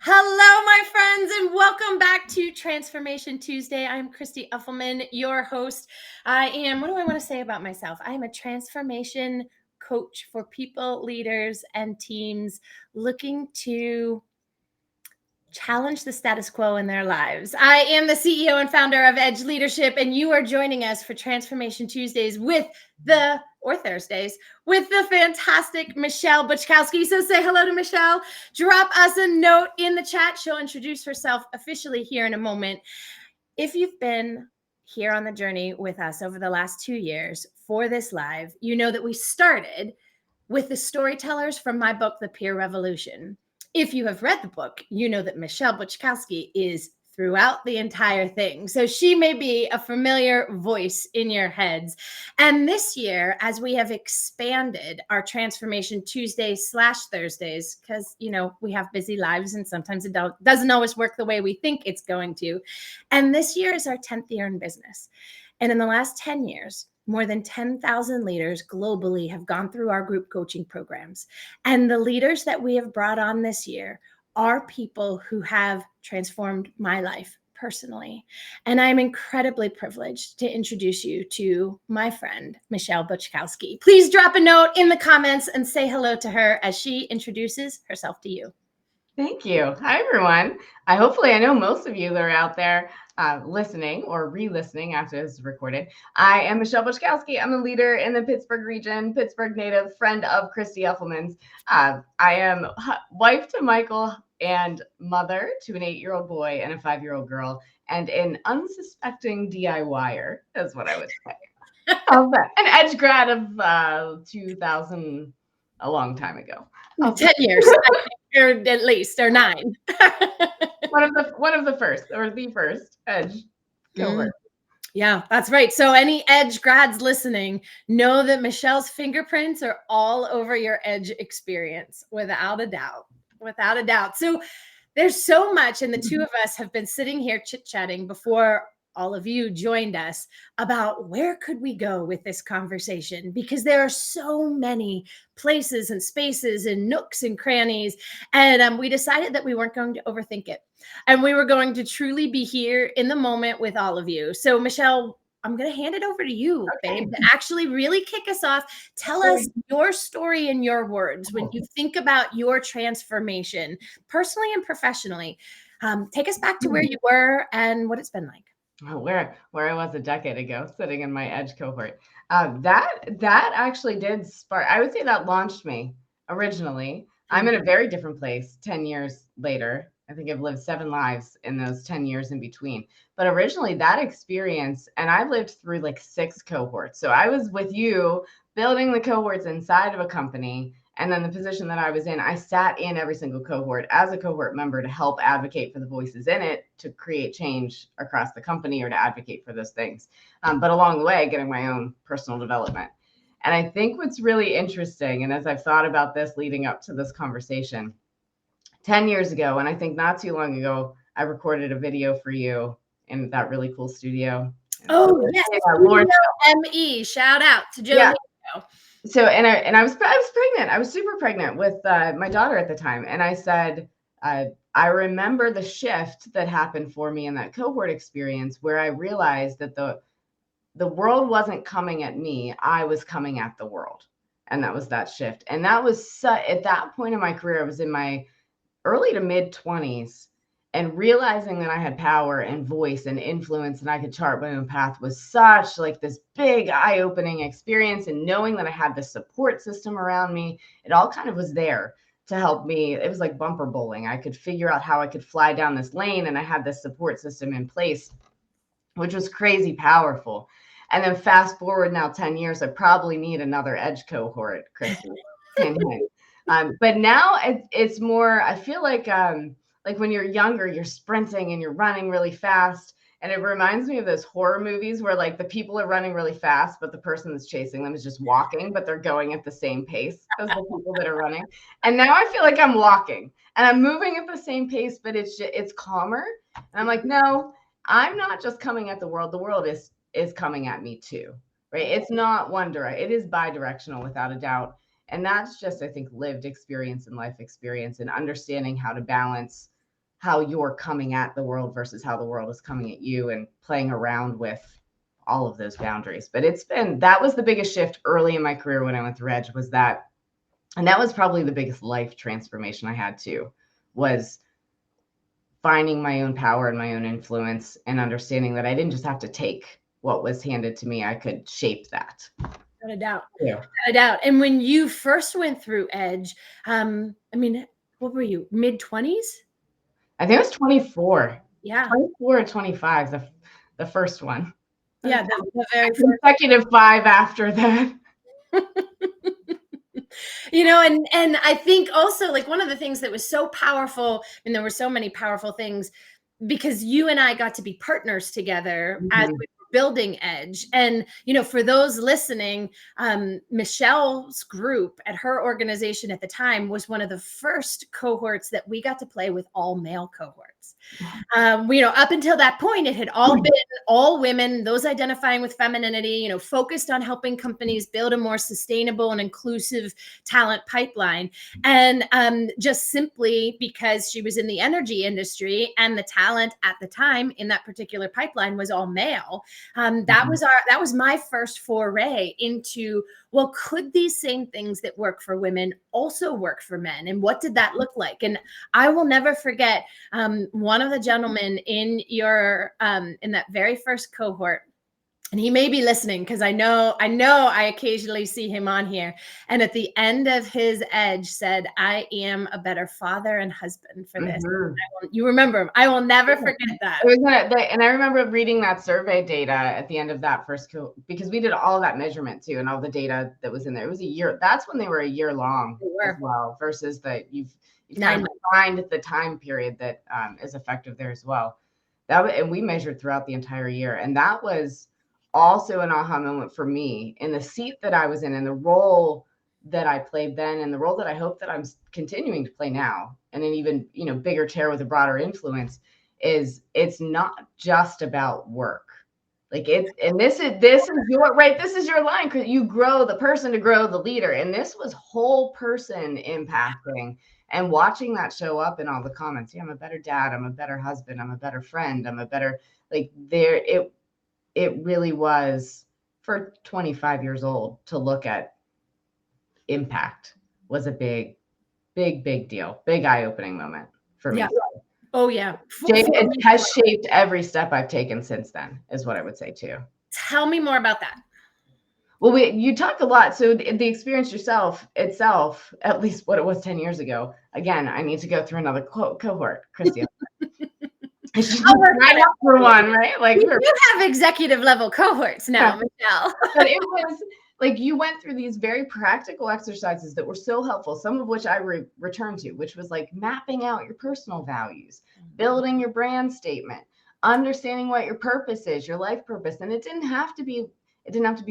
Hello, my friends, and welcome back to Transformation Tuesday. I'm Christy Uffelman, your host. What do I want to say about myself? I am a transformation coach for people, leaders, and teams looking to challenge the status quo in their lives. I am the CEO and founder of Edge Leadership, and you are joining us for Transformation Tuesdays or Thursdays with the fantastic Michelle Buczkowski. So say hello to Michelle. Drop us a note in the chat. She'll introduce herself officially here in a moment. If you've been here on the journey with us over the last 2 years for this live, you know that we started with the storytellers from my book, The Peer Revolution. If you have read the book, you know that Michelle Buczkowski is throughout the entire thing. So she may be a familiar voice in your heads. And this year, as we have expanded our Transformation Tuesdays / Thursdays, because, we have busy lives and sometimes it doesn't always work the way we think it's going to. And this year is our 10th year in business. And in the last 10 years, more than 10,000 leaders globally have gone through our group coaching programs. And the leaders that we have brought on this year are people who have transformed my life personally. And I'm incredibly privileged to introduce you to my friend, Michelle Buczkowski. Please drop a note in the comments and say hello to her as she introduces herself to you. Thank you. Hi, everyone. I know most of you that are out there listening or re-listening after this is recorded. I am Michelle Buczkowski. I'm a leader in the Pittsburgh region, Pittsburgh native, friend of Christy Uffelman's. I am wife to Michael and mother to an 8-year-old boy and a 5-year-old girl, and an unsuspecting DIYer, is what I would say. An Edge grad of 2000, a long time ago. 10 years. Or at least, or 9. one of the first, or the first Edge cohort. Yeah, that's right. So any Edge grads listening, know that Michelle's fingerprints are all over your Edge experience, without a doubt. Without a doubt. So there's so much, and the two of us have been sitting here chit-chatting before all of you joined us about where could we go with this conversation, because there are so many places and spaces and nooks and crannies, and we decided that we weren't going to overthink it, and we were going to truly be here in the moment with all of you. So Michelle, I'm going to hand it over to you, babe, to actually really kick us off. Tell us your story in your words when you think about your transformation, personally and professionally. Take us back to where you were and what it's been like. Where I was a decade ago, sitting in my Edge cohort. That actually did spark. I would say that launched me originally. I'm in a very different place 10 years later. I think I've lived 7 lives in those 10 years in between. But originally that experience, and I lived through like 6 cohorts. So I was with you building the cohorts inside of a company. And then the position that I was in, I sat in every single cohort as a cohort member to help advocate for the voices in it, to create change across the company, or to advocate for those things. But along the way, getting my own personal development. And I think what's really interesting, and as I've thought about this leading up to this conversation, 10 years ago, and I think not too long ago, I recorded a video for you in that really cool studio. Oh, yes. Studio ME. Shout out to Joe. Yeah. So, and I was pregnant. I was super pregnant with my daughter at the time. And I said, I remember the shift that happened for me in that cohort experience, where I realized that the world wasn't coming at me. I was coming at the world. And that was that shift. And that was at that point in my career, I was in my early to mid 20s. And realizing that I had power and voice and influence and I could chart my own path was such like this big eye-opening experience. And knowing that I had the support system around me, it all kind of was there to help me. It was like bumper bowling. I could figure out how I could fly down this lane, and I had this support system in place, which was crazy powerful. And then fast forward now 10 years, I probably need another Edge cohort, Christy. But now it's more, I feel like when you're younger, you're sprinting and you're running really fast. And it reminds me of those horror movies where like the people are running really fast, but the person that's chasing them is just walking, but they're going at the same pace as the people that are running. And now I feel like I'm walking and I'm moving at the same pace, but it's calmer. And I'm like, no, I'm not just coming at the world. The world is coming at me too, right? It's not one direct. It is bi-directional without a doubt. And that's just, I think, lived experience and life experience and understanding how to balance how you're coming at the world versus how the world is coming at you, and playing around with all of those boundaries. But that was the biggest shift early in my career when I went through Edge, was that, and that was probably the biggest life transformation I had too, was finding my own power and my own influence, and understanding that I didn't just have to take what was handed to me, I could shape that. Without a doubt. Yeah. Without a doubt. And when you first went through Edge, I mean, what were you, mid-20s? I think it was 24. Yeah. 24 or 25, the first one. Yeah, the very first. Consecutive 5 after that. And I think also, like, one of the things that was so powerful, and there were so many powerful things, because you and I got to be partners together as we were building Edge. And, for those listening, Michelle's group at her organization at the time was one of the first cohorts that we got to play with all male cohorts. Up until that point, it had all been all women, those identifying with femininity, focused on helping companies build a more sustainable and inclusive talent pipeline. And just simply because she was in the energy industry and the talent at the time in that particular pipeline was all male, that was my first foray into, well, could these same things that work for women also work for men? And what did that look like? And I will never forget one of the gentlemen in your in that very first cohort, and he may be listening because I know I occasionally see him on here. And at the end of his Edge said, "I am a better father and husband for this." You remember him. I will never forget that. And I remember reading that survey data at the end of that first because we did all of that measurement too, and all the data that was in there. It was a year. That's when they were a year long as well, versus that you've kind of defined the time period that is effective there as well. And we measured throughout the entire year, and that was also an aha moment for me in the seat that I was in, and the role that I played then, and the role that I hope that I'm continuing to play now, and an even bigger chair with a broader influence. Is it's not just about work. Like this is your right. This is your line, because you grow the person to grow the leader, and this was whole person impacting. And watching that show up in all the comments, I'm a better dad, I'm a better husband, I'm a better friend, I'm a better, like, it really was, for 25 years old, to look at impact was a big deal, big eye-opening moment for me. Oh yeah. It has shaped every step I've taken since then, is what I would say too. Tell me more about that. Well, you talked a lot. So the experience itself, at least what it was 10 years ago. Again, I need to go through another cohort, Christy. Sign up for one, right? Like, you have executive level cohorts now, Michelle. But it was like, you went through these very practical exercises that were so helpful, some of which I returned to, which was like mapping out your personal values, building your brand statement, understanding what your purpose is, your life purpose. And it didn't have to be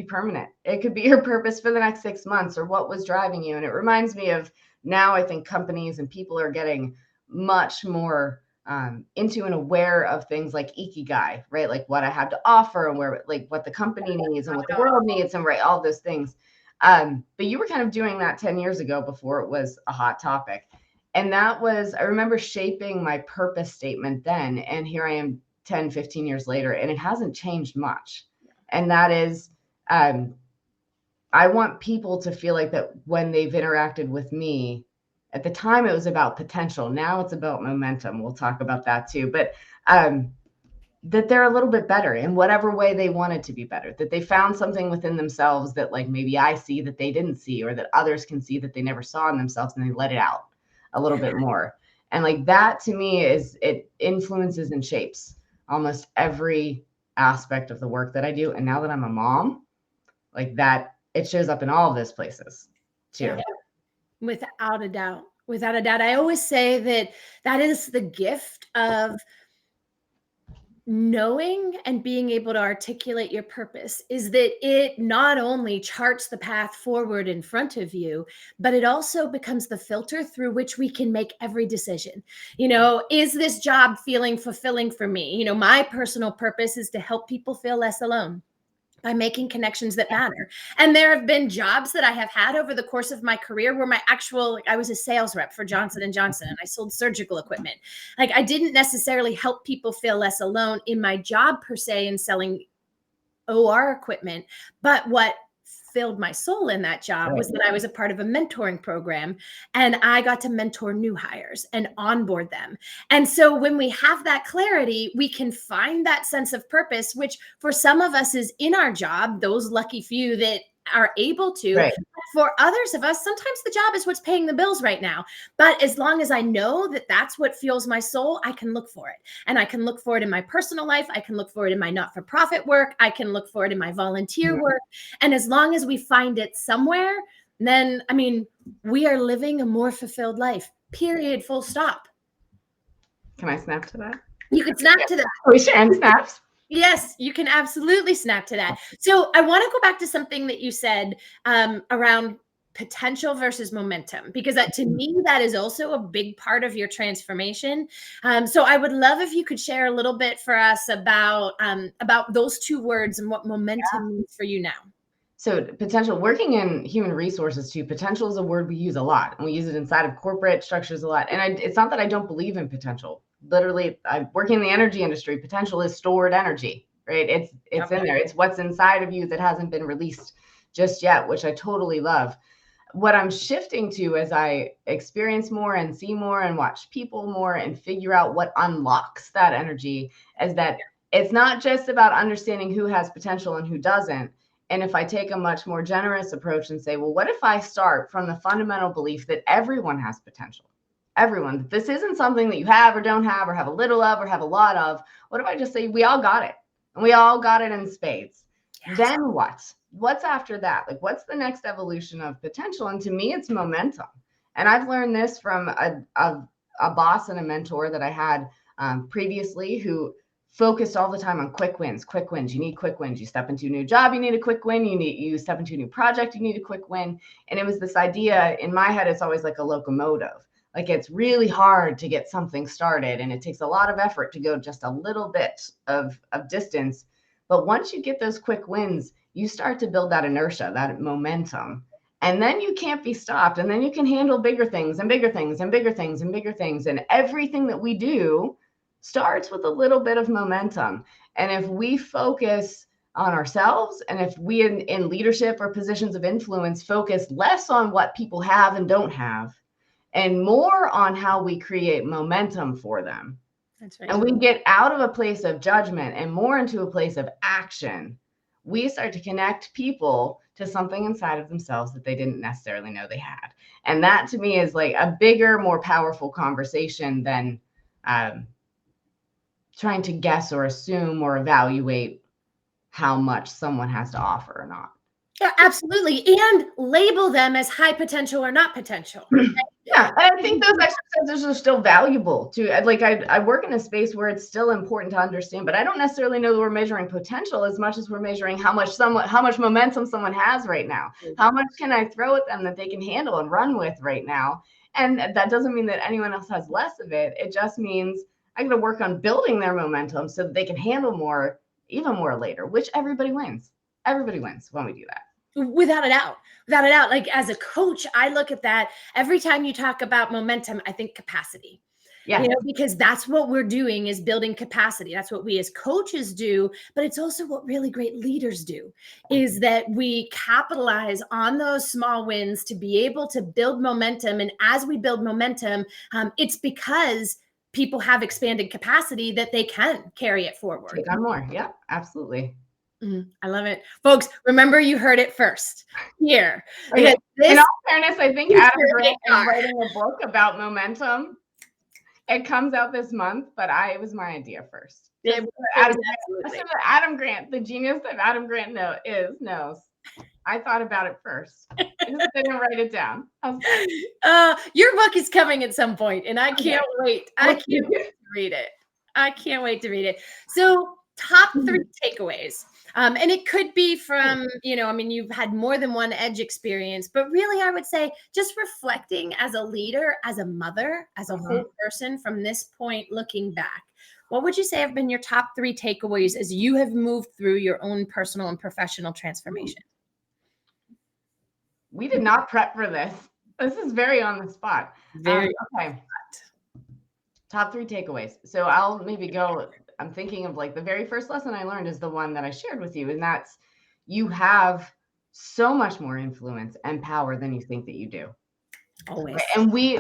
permanent. It could be your purpose for the next 6 months, or what was driving you. And it reminds me of, now I think companies and people are getting much more into and aware of things like ikigai, right? Like what I have to offer, and where, like, what the company needs and what the world needs, and right, all those things. But you were kind of doing that 10 years ago, before it was a hot topic. And that was, I remember shaping my purpose statement then, and here I am 10, 15 years later, and it hasn't changed much. And that is, I want people to feel like that when they've interacted with me. At the time, it was about potential. Now it's about momentum. We'll talk about that too. But that they're a little bit better in whatever way they wanted to be better, that they found something within themselves that, like, maybe I see that they didn't see, or that others can see that they never saw in themselves, and they let it out a little bit more. And like, that to me it influences and shapes almost every aspect of the work that I do. And now that I'm a mom, like that, it shows up in all of those places too. Yeah. Without a doubt. I always say that is the gift of knowing and being able to articulate your purpose, is that it not only charts the path forward in front of you, but it also becomes the filter through which we can make every decision. Is this job feeling fulfilling for me? My personal purpose is to help people feel less alone. by making connections that matter. And there have been jobs that I have had over the course of my career where I was a sales rep for Johnson & Johnson, and I sold surgical equipment. Like, I didn't necessarily help people feel less alone in my job per se in selling OR equipment, but what filled my soul in that job was that I was a part of a mentoring program, and I got to mentor new hires and onboard them. And so when we have that clarity, we can find that sense of purpose, which for some of us is in our job, those lucky few that are able to. Right. For others of us, sometimes the job is what's paying the bills right now. But as long as I know that that's what fuels my soul, I can look for it. And I can look for it in my personal life. I can look for it in my not-for-profit work. I can look for it in my volunteer work. And as long as we find it somewhere, then, I mean, we are living a more fulfilled life, period, full stop. Can I snap to that? You can snap to that. Are we sharing snaps? Yes, you can absolutely snap to that. So I want to go back to something that you said around potential versus momentum, because to me, that is also a big part of your transformation. So I would love if you could share a little bit for us about those two words and what momentum means for you now. So potential, working in human resources too, potential is a word we use a lot, and we use it inside of corporate structures a lot. And it's not that I don't believe in potential. Literally, I'm working in the energy industry. Potential is stored energy, right? It's in there. It's what's inside of you that hasn't been released just yet, which I totally love. What I'm shifting to as I experience more and see more and watch people more and figure out what unlocks that energy is that it's not just about understanding who has potential and who doesn't. And if I take a much more generous approach and say, well, what if I start from the fundamental belief that everyone has potential? Everyone, this isn't something that you have or don't have or have a little of or have a lot of. What if I just say we all got it, and we all got it in spades? Yes. Then what? What's after that? Like, what's the next evolution of potential? And to me, it's momentum. And I've learned this from a boss and a mentor that I had previously, who focused all the time on quick wins. Quick wins. You need quick wins. You step into a new job, you need a quick win. You step into a new project, you need a quick win. And it was this idea in my head, it's always like a locomotive. Like, it's really hard to get something started, and it takes a lot of effort to go just a little bit of distance. But once you get those quick wins, you start to build that inertia, that momentum. And then you can't be stopped. And then you can handle bigger things and bigger things and bigger things and bigger things. And everything that we do starts with a little bit of momentum. And if we focus on ourselves, and if we in leadership or positions of influence focus less on what people have and don't have, and more on how we create momentum for them. That's right. And we get out of a place of judgment and more into a place of action, we start to connect people to something inside of themselves that they didn't necessarily know they had. And that to me is like a bigger, more powerful conversation than trying to guess or assume or evaluate how much someone has to offer or not. Yeah, absolutely. And label them as high potential or not potential. Yeah, I think those exercises are still valuable too. Like, I work in a space where it's still important to understand, but I don't necessarily know that we're measuring potential as much as we're measuring how much momentum someone has right now. How much can I throw at them that they can handle and run with right now? And that doesn't mean that anyone else has less of it. It just means I got to work on building their momentum so that they can handle more, even more later, which everybody wins. Everybody wins when we do that. Without a doubt. Without a doubt. Like, as a coach, I look at that every time you talk about momentum, I think capacity. Yeah. You know, because that's what we're doing, is building capacity. That's what we as coaches do, but it's also what really great leaders do, is that we capitalize on those small wins to be able to build momentum. And as we build momentum, it's because people have expanded capacity that they can carry it forward. Take on more. Yeah, absolutely. I love it. Folks, remember, you heard it first here. Okay. In all fairness, I think Adam Grant is writing a book about momentum. It comes out this month, but it was my idea first. Adam Grant, the genius that Adam Grant knows. I thought about it first. I just didn't write it down. Your book is coming at some point, and I can't wait. I can't wait to read it. I can't wait to read it. So, top 3 takeaways And it could be from, I mean, you've had more than one edge experience, but really, I would say just reflecting as a leader, as a mother, as a whole person from this point, looking back. What would you say have been your top 3 takeaways as you have moved through your own personal and professional transformation? We did not prep for this. This is very on the spot. Very okay. Top 3 takeaways. So I'll maybe go, I'm thinking of like the very first lesson I learned is the one that I shared with you. And that's, you have so much more influence and power than you think that you do. Always. And we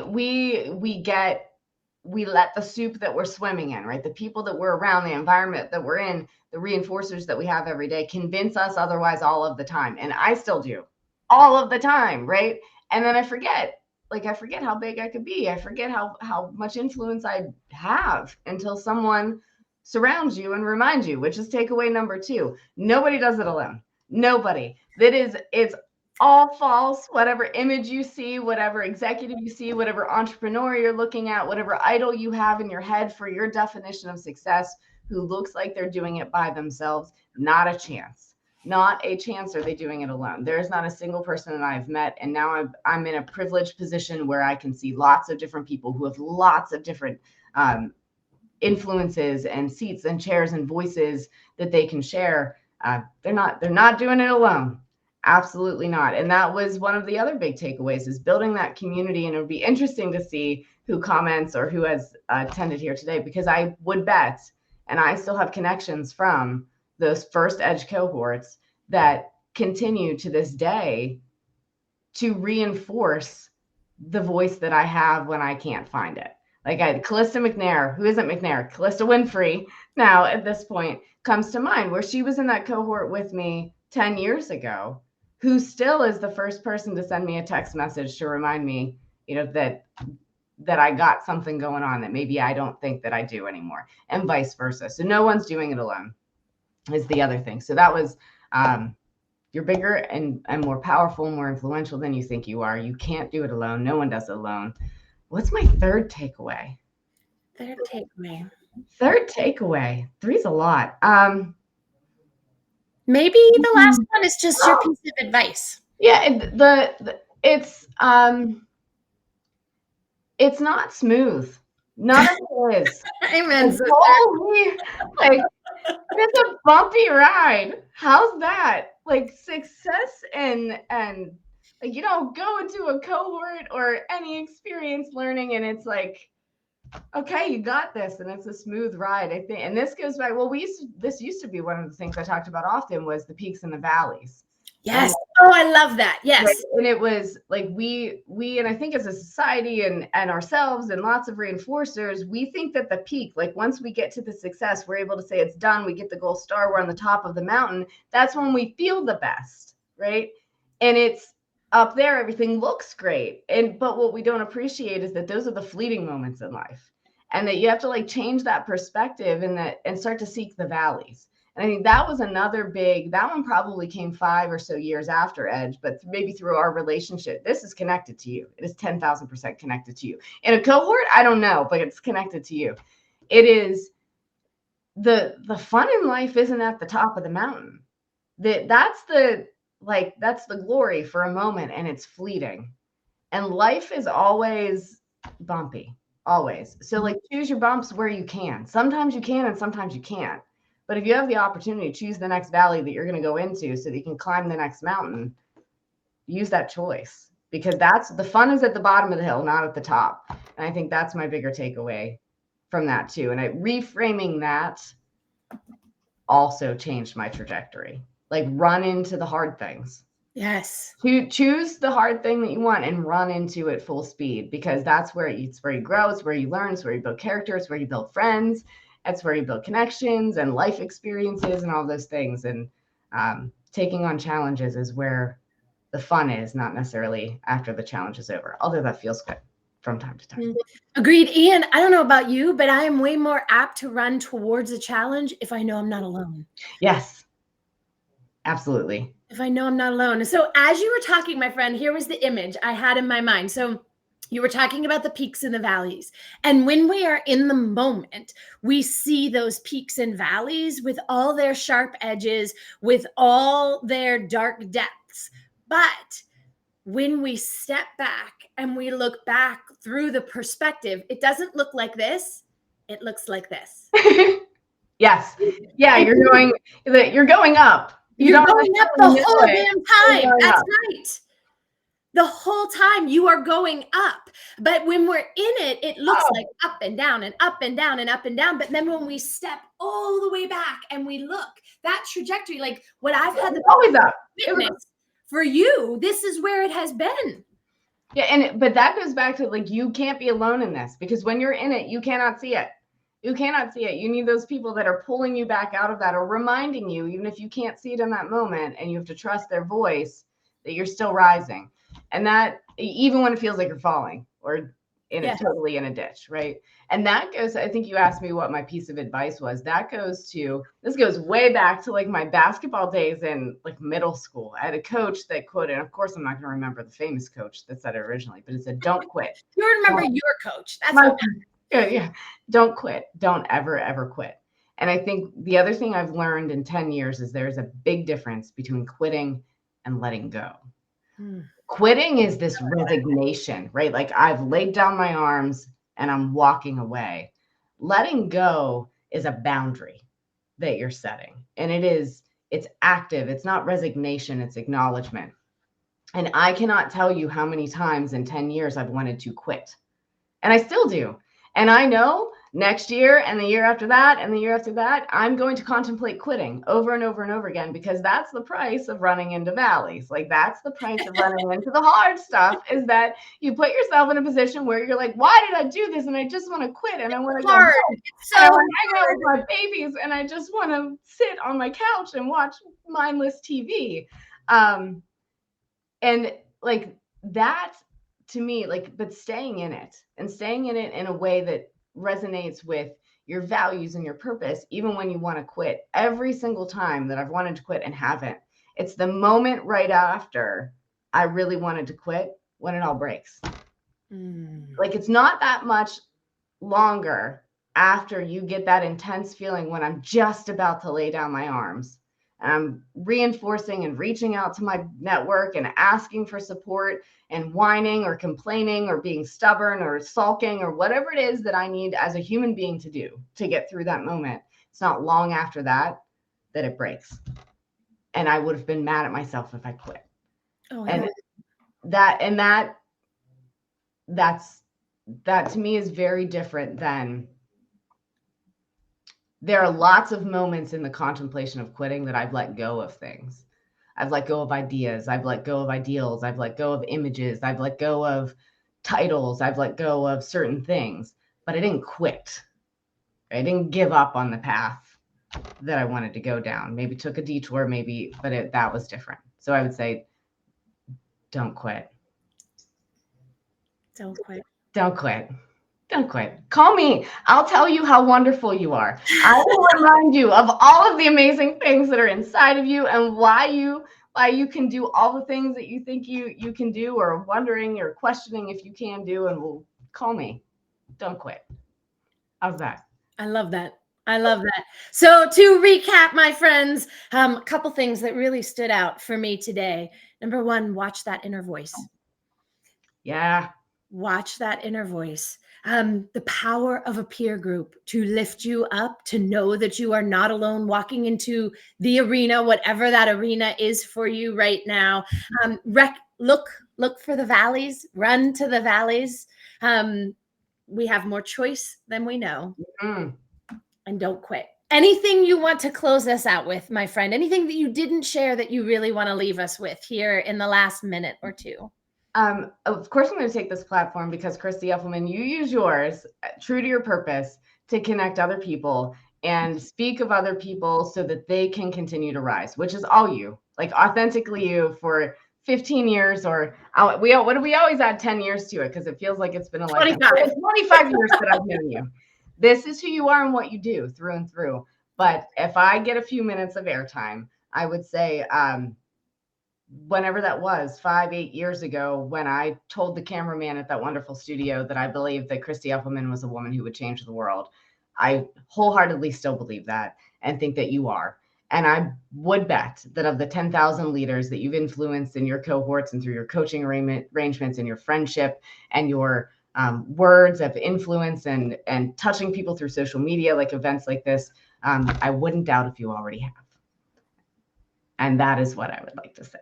let the soup that we're swimming in, right? The people that we're around, the environment that we're in, the reinforcers that we have every day convince us otherwise all of the time. And I still do all of the time, right? And then I forget how big I could be. I forget how much influence I have until someone surrounds you and reminds you, which is takeaway number 2. Nobody does it alone. Nobody. It's all false. Whatever image you see, whatever executive you see, whatever entrepreneur you're looking at, whatever idol you have in your head for your definition of success, who looks like they're doing it by themselves, not a chance. Not a chance are they doing it alone. There is not a single person that I've met. And now I'm in a privileged position where I can see lots of different people who have lots of different influences and seats and chairs and voices that they can share. They're not doing it alone. Absolutely not. And that was one of the other big takeaways, is building that community. And it would be interesting to see who comments or who has attended here today, because I would bet, and I still have connections from those first Edge cohorts that continue to this day to reinforce the voice that I have when I can't find it. Like Callista McNair, who isn't McNair, Callista Winfrey now at this point comes to mind, where she was in that cohort with me 10 years ago, who still is the first person to send me a text message to remind me, that I got something going on that maybe I don't think that I do anymore, and vice versa. So no one's doing it alone is the other thing. So that was, you're bigger and more powerful, more influential than you think you are. You can't do it alone. No one does it alone. What's my third takeaway? Third takeaway. 3's a lot. Maybe the last one is just your piece of advice. Yeah, it's not smooth. None of it is. Amen. It's a bumpy ride. How's that? Like success and like, go into a cohort or any experience learning and it's like, okay, you got this, and it's a smooth ride, I think. And this goes back, this used to be one of the things I talked about often, was the peaks and the valleys. Yes. Oh, I love that. Yes. Right? And it was like we and I think as a society and ourselves and lots of reinforcers, we think that the peak, like once we get to the success, we're able to say it's done, we get the gold star, we're on the top of the mountain. That's when we feel the best, right? And it's up there, everything looks great. But what we don't appreciate is that those are the fleeting moments in life, and that you have to like change that perspective and start to seek the valleys. And I think that was another that one probably came 5 or so years after Edge, but maybe through our relationship. This is connected to you. It is 10,000% connected to you. In a cohort, I don't know, but it's connected to you. It is the fun in life isn't at the top of the mountain. That's the glory for a moment, and it's fleeting. And life is always bumpy, always. So like choose your bumps where you can. Sometimes you can and sometimes you can't. But if you have the opportunity, choose the next valley that you're going to go into so that you can climb the next mountain. Use that choice, because that's the fun is at the bottom of the hill, not at the top. And I think that's my bigger takeaway from that too. And reframing that also changed my trajectory. Like run into the hard things. Yes. Choose the hard thing that you want and run into it full speed, because that's where it's where you grow. It's where you learn. It's where you build character. It's where you build friends. It's where you build connections and life experiences and all those things. And taking on challenges is where the fun is, not necessarily after the challenge is over, although that feels good from time to time. Agreed. Ian, I don't know about you, but I am way more apt to run towards a challenge if I know I'm not alone. Yes, absolutely. If I know I'm not alone. So as you were talking, my friend, here was the image I had in my mind. So You were talking about the peaks and the valleys. And when we are in the moment, we see those peaks and valleys with all their sharp edges, with all their dark depths. But when we step back and we look back through the perspective, it doesn't look like this. It looks like this. Yes. Yeah, you're going up. You're going up the whole damn time. That's up. right. The whole time you are going up. But when we're in it, it looks like up and down and up and down and up and down. But then when we step all the way back and we look, that trajectory, like what I've had the always up. Witness for you, this is where it has been. Yeah, but that goes back to like, you can't be alone in this, because when you're in it, you cannot see it. You cannot see it. You need those people that are pulling you back out of that, or reminding you, even if you can't see it in that moment, and you have to trust their voice, that you're still rising. And that, even when it feels like you're falling or totally in a ditch, right? And that goes, I think you asked me what my piece of advice was. This goes way back to like my basketball days in like middle school. I had a coach that quoted, and of course I'm not going to remember the famous coach that said it originally, but it said, "Don't quit." You remember your coach. That's what yeah. Don't quit. Don't ever quit. And I think the other thing I've learned in 10 years is there's a big difference between quitting and letting go. Quitting is this resignation, right? Like, I've laid down my arms and I'm walking away. Letting go is a boundary that you're setting. And it's active. It's not resignation, it's acknowledgement. And I cannot tell you how many times in 10 years I've wanted to quit. And I still do. And I know next year and the year after that and the year after that, I'm going to contemplate quitting over and over and over again, because that's the price of running into valleys. Like, that's the price of running into the hard stuff, is that you put yourself in a position where you're like, why did I do this? And I just want to quit, and I want to go home. So I want to hang out with my babies, and I just want to sit on my couch and watch mindless TV. And like that, to me, like, but staying in it in a way that resonates with your values and your purpose, even when you want to quit. Every single time that I've wanted to quit and haven't, it's the moment right after I really wanted to quit when it all breaks. Like, it's not that much longer after you get that intense feeling when I'm just about to lay down my arms, and I'm reinforcing and reaching out to my network and asking for support and whining or complaining or being stubborn or sulking or whatever it is that I need as a human being to do to get through that moment. It's not long after that it breaks. And I would have been mad at myself if I quit. And that to me is very different than, there are lots of moments in the contemplation of quitting that I've let go of things. I've let go of ideas. I've let go of ideals. I've let go of images. I've let go of titles. I've let go of certain things, but I didn't quit. I didn't give up on the path that I wanted to go down. Maybe took a detour, but that was different. So I would say, don't quit. Don't quit. Don't quit. Don't quit. Call me. I'll tell you how wonderful you are. I will remind you of all of the amazing things that are inside of you, and why you can do all the things that you think you can do, or wondering or questioning if you can do, and will call me. Don't quit. How's that? I love that. So to recap, my friends, a couple things that really stood out for me today. Number one, watch that inner voice. Yeah. Watch that inner voice. The power of a peer group to lift you up, to know that you are not alone walking into the arena, whatever that arena is for you right now. Look for the valleys, run to the valleys. We have more choice than we know. And don't quit. Anything you want to close us out with, my friend? Anything that you didn't share that you really want to leave us with here in the last minute or two? Of course, I'm going to take this platform because, Christy Effelman, you use yours, true to your purpose, to connect other people and speak of other people so that they can continue to rise, which is all you, like authentically you, for 15 years, or we always add 10 years to it because it feels like it's been 25 years that I've known you. This is who you are and what you do through and through. But if I get a few minutes of airtime, I would say, whenever that was, 5-8 years ago, when I told the cameraman at that wonderful studio that I believed that Christy Effelman was a woman who would change the world. I wholeheartedly still believe that and think that you are. And I would bet that of the 10,000 leaders that you've influenced in your cohorts and through your coaching arrangements and your friendship and your words of influence and touching people through social media, like events like this, I wouldn't doubt if you already have. And that is what I would like to say.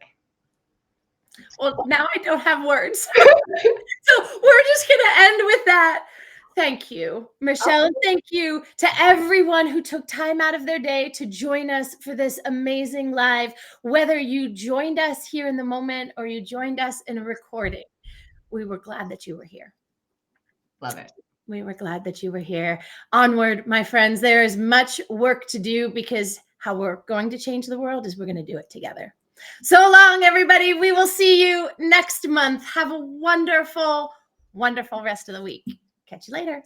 Well, now I don't have words. So we're just going to end with that. Thank you, Michelle. And thank you to everyone who took time out of their day to join us for this amazing live, whether you joined us here in the moment or you joined us in a recording. We were glad that you were here. Love it. We were glad that you were here. Onward, my friends. There is much work to do, because how we're going to change the world is we're going to do it together. So long, everybody. We will see you next month. Have a wonderful, wonderful rest of the week. Catch you later.